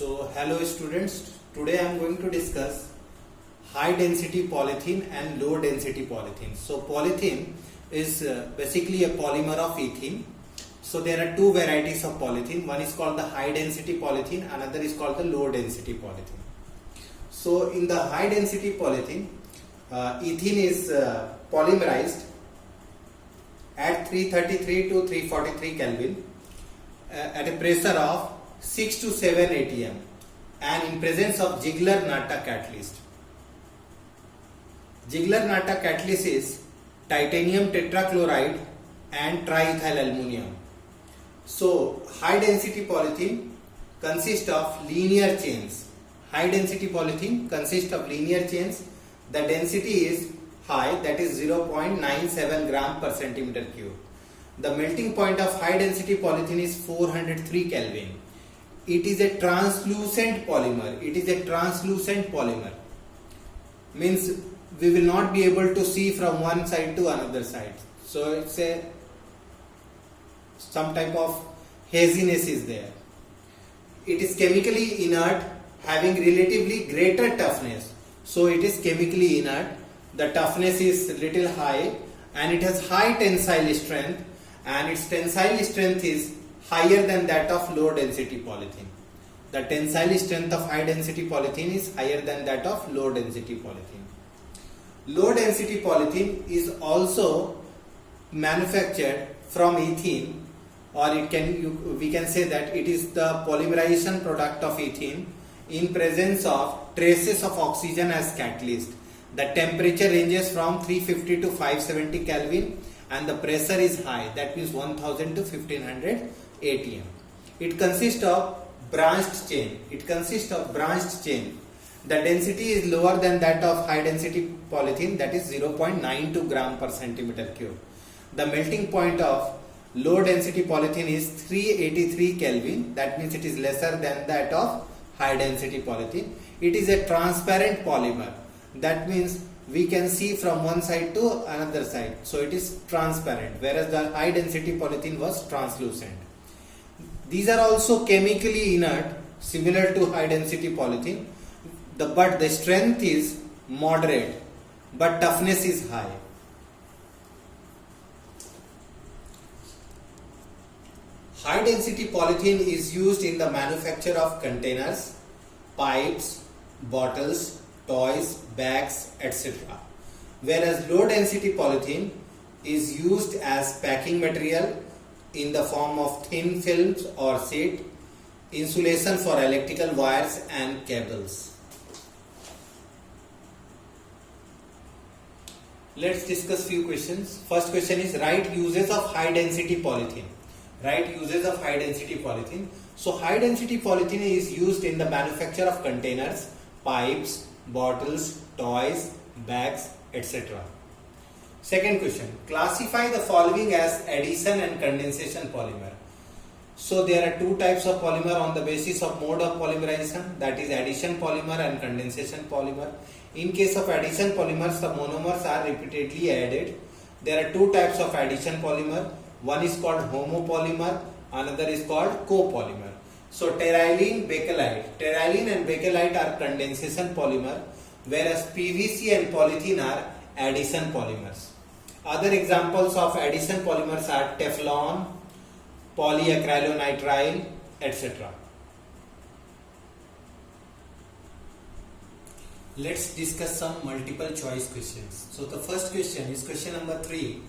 Hello students, today I am going to discuss high density polythene and low density polythene. So polythene is basically a polymer of ethene. So there are two varieties of polythene. One is called the high density polythene, another is called the low density polythene. So in the high density polythene, ethene is polymerized at 333 to 343 Kelvin at a pressure of 6 to 7 atm and in presence of Ziegler-Natta catalyst. Ziegler-Natta catalyst is titanium tetrachloride and triethyl aluminum. So high density polythene consists of linear chains. High density polythene consists of linear chains. The density is high, that is 0.97 gram per centimeter cube. The melting point of high density polythene is 403 Kelvin. It is a translucent polymer. Means we will not be able to see from one side to another side. So it's some type of haziness is there. It is chemically inert, having relatively greater toughness. So it is chemically inert. The toughness is little high and it has high tensile strength, and its tensile strength is higher than that of low density polythene. The tensile strength of high density polythene is higher than that of low density polythene. Low density polythene is also manufactured from ethene, or we can say that it is the polymerization product of ethene in presence of traces of oxygen as catalyst. The temperature ranges from 350 to 570 Kelvin and the pressure is high, that means 1000 to 1500 atm. It consists of branched chain. The density is lower than that of high density polythene, that is 0.92 gram per centimeter cube. The melting point of low density polythene is 383 Kelvin, that means it is lesser than that of high density polythene. It is a transparent polymer, that means we can see from one side to another side. So it is transparent, whereas the high density polythene was translucent. These are also chemically inert, similar to high density polythene, but the strength is moderate, but toughness is high. High density polythene is used in the manufacture of containers, pipes, bottles, toys, bags, etc. Whereas low density polythene is used as packing material in the form of thin films or sheet, insulation for electrical wires and cables. Let's discuss few questions. First question is, write uses of high density polythene. So high density polythene is used in the manufacture of containers, pipes, bottles, toys, bags, etc. Second question, classify the following as addition and condensation polymer. So there are two types of polymer on the basis of mode of polymerization, that is addition polymer and condensation polymer. In case of addition polymers, the monomers are repeatedly added. There are two types of addition polymer. One is called homopolymer, another is called copolymer. So terylene and bakelite are condensation polymer, whereas PVC and polythene are addition polymers. Other examples of addition polymers are Teflon, polyacrylonitrile, etc. Let's discuss some multiple choice questions. So the first question is question number 3.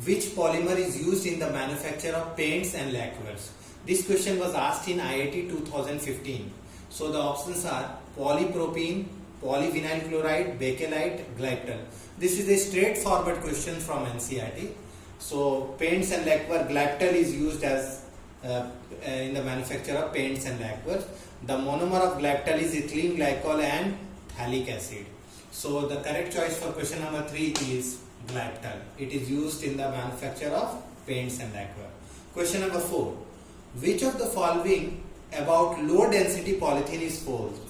Which polymer is used in the manufacture of paints and lacquers? This question was asked in IIT 2015. So the options are polypropylene, polyvinyl chloride, bakelite, glycol. This is a straightforward question from NCERT. So paints and lacquer, glycol is used as in the manufacture of paints and lacquers. The monomer of glycol is ethylene glycol and phthalic acid. So the correct choice for question number 3 is glycol. It is used in the manufacture of paints and lacquer. Question number 4. Which of the following about low density polythene is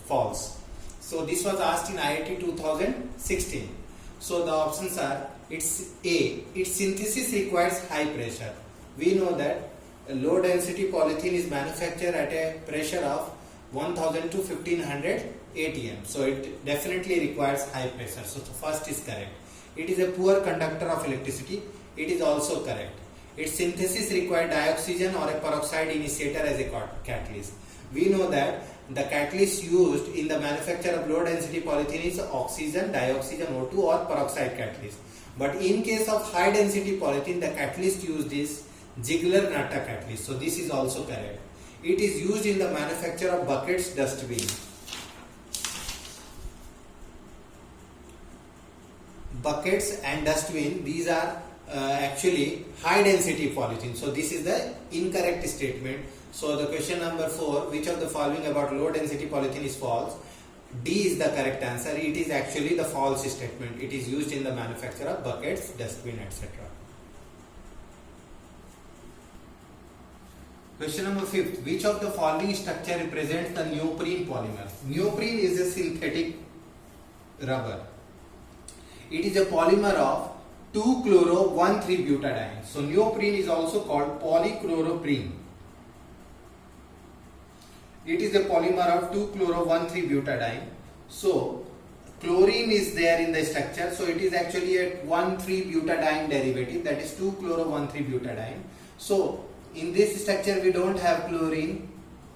false? So this was asked in IIT 2016. So the options are, it's A, its synthesis requires high pressure. We know that low density polythene is manufactured at a pressure of 1000 to 1500 atm. So it definitely requires high pressure. So the first is correct. It is a poor conductor of electricity. It is also correct. Its synthesis required dioxygen or a peroxide initiator as a catalyst. We know that the catalyst used in the manufacture of low density polythene is oxygen, dioxygen, O2 or peroxide catalyst. But in case of high density polythene, the catalyst used is Ziegler-Natta catalyst. So this is also correct. It is used in the manufacture of buckets, dustbin. Buckets and dustbin, these are actually high density polythene. So this is the incorrect statement. So the question number 4, which of the following about low density polythene is false? D is the correct answer. It is actually the false statement. It is used in the manufacture of buckets, dustbin, etc. Question number 5, which of the following structure represents the neoprene polymer? Neoprene is a synthetic rubber. It is a polymer of 2-chloro-1,3-butadiene. So neoprene is also called polychloroprene. It is a polymer of 2-chloro-1,3-butadiene. So chlorine is there in the structure. So it is actually a 1,3-butadiene derivative, that is 2-chloro-1,3-butadiene. So in this structure we don't have chlorine.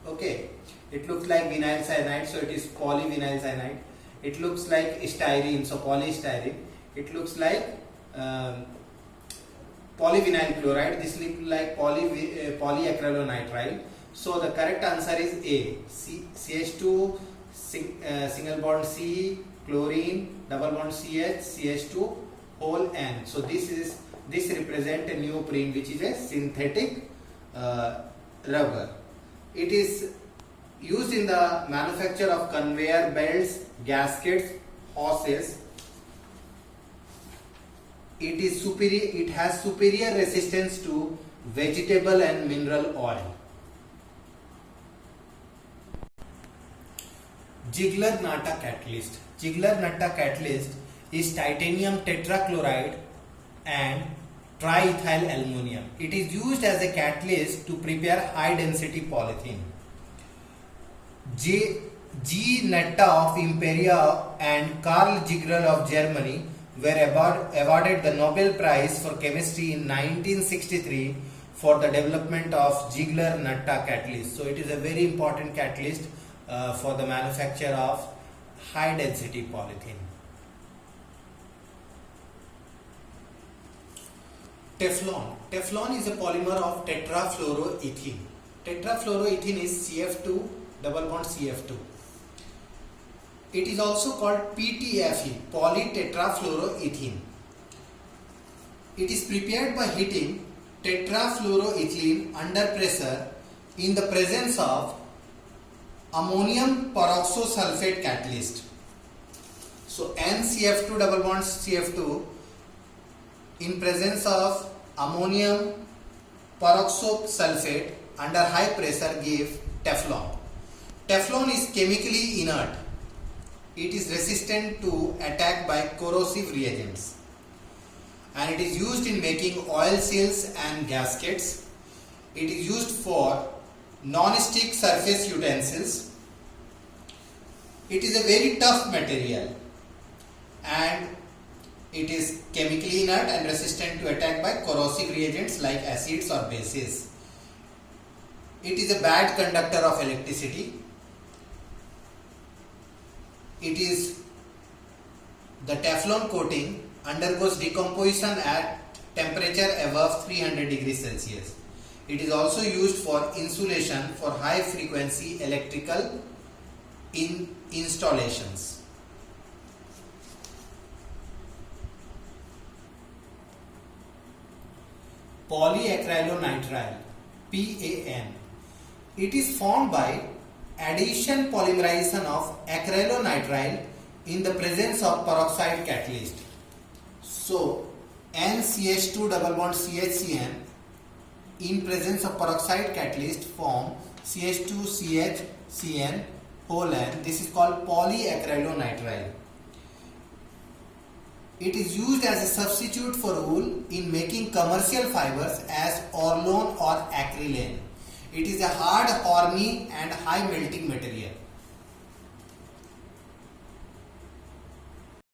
Okay, it looks like vinyl cyanide, so it is polyvinyl cyanide. It looks like styrene, so polystyrene. It looks like polyvinyl chloride. This looks like polyacrylonitrile. So the correct answer is A. CH2 single bond C, chlorine, double bond CH, CH2 whole N. So this represents a neoprene, which is a synthetic rubber. It is used in the manufacture of conveyor belts, gaskets, hoses. It has superior resistance to vegetable and mineral oil. Ziegler-Natta catalyst. Ziegler-Natta catalyst is titanium tetrachloride and triethyl aluminum. It is used as a catalyst to prepare high density polythene. G. Natta of Imperia and Carl Ziegler of Germany were awarded the Nobel Prize for Chemistry in 1963 for the development of Ziegler-Natta catalyst. So it is a very important catalyst for the manufacture of high density polythene. Teflon. Teflon is a polymer of tetrafluoroethene. Tetrafluoroethene is CF2 double bond CF2. It is also called PTFE, polytetrafluoroethene. It is prepared by heating tetrafluoroethylene under pressure in the presence of ammonium peroxosulfate catalyst. So NCF2 double bond CF2 in presence of ammonium peroxosulfate under high pressure give Teflon. Teflon is chemically inert. It is resistant to attack by corrosive reagents, and it is used in making oil seals and gaskets. It is used for non-stick surface utensils. It is a very tough material and it is chemically inert and resistant to attack by corrosive reagents like acids or bases. It is a bad conductor of electricity. The Teflon coating undergoes decomposition at temperature above 300 degrees Celsius. It is also used for insulation for high frequency electrical installations. Polyacrylonitrile, PAN. It is formed by addition polymerization of acrylonitrile in the presence of peroxide catalyst. So NCH2 double bond CHCN in presence of peroxide catalyst form CH2CHCN whole N. This is called polyacrylonitrile. It is used as a substitute for wool in making commercial fibers as Orlon or acrylane. It is a hard, horny and high melting material.